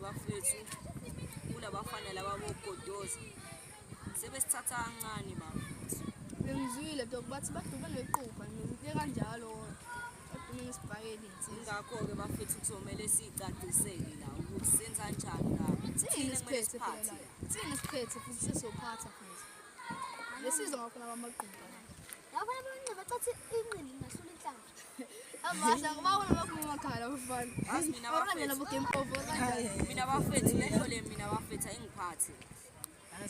bafethu kulabafana laba bogodoza sebesithatha kancane baba bengizwile dok bathi badume nequpha ngeke kanjalo badume ngesibhakeli ingakho ke bafethu kuzomela sicacisele la ukuthi senza kanjani la thina siphethe futhi sesophatha futhi lesizwe ngafuna amaqupha lapha abantu bathathe inqindi ngasula inhlamba abasha ngibawona bakhuluma emakhala bafana asmina abanye labo game over kanjani mina bafethu lento le mina bafethu ayingiphathe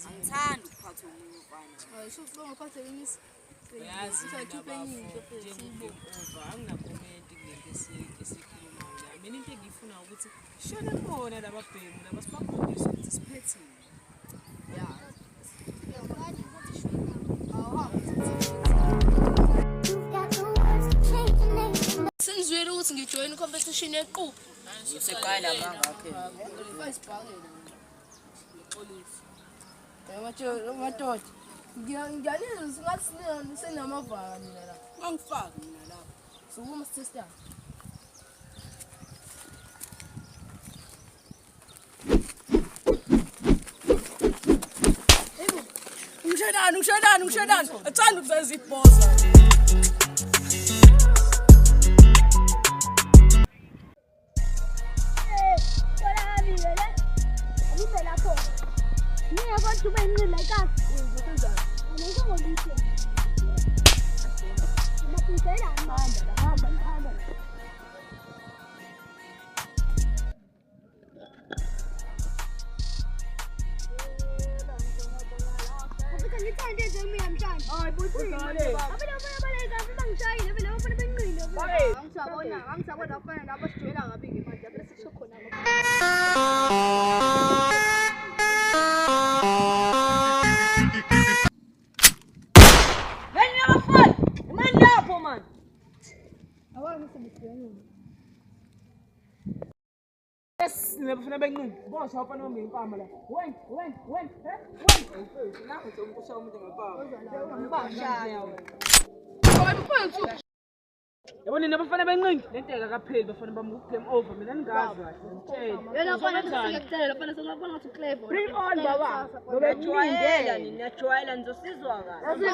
angithandi ukuphatha umuntu mfana sho ngaphathe inyisi yazi anginakomenti kulento esikhulumayo mina into engifuna ukuthi shona kubona lababhemu laba sibakhombisa ukuthi siphethile ya sengizwile ukuthi ngijoin competition yequphi useqala kangakho madoda ngiyanizwa singathi senamavaka mina la angifaki mina lapha sokuma sister Ngishadani athanda ukuzenza ibhoza abantu benqila kahle kanjani ngeke ngolise maphindela hamba Apetha ngithande nje mina mntana hayi buthini abena baleka sibangishayile vele abafana benqile angisabona abafana labo sijwayela ngabi ngemanje abese sisho khona Nebafuna benqindi bonke abafana bami impama la wen nakho nje umkusha umuntu ngempama ngibashaya yabona nebafana benqindi lento akapheli bafana bami game over mina ningazi kahle ngitshela yena afana sikuyakuthela lapha sengabona ngathi clever bring on baba ngobejwayela nina jwayela nizosizwa kahle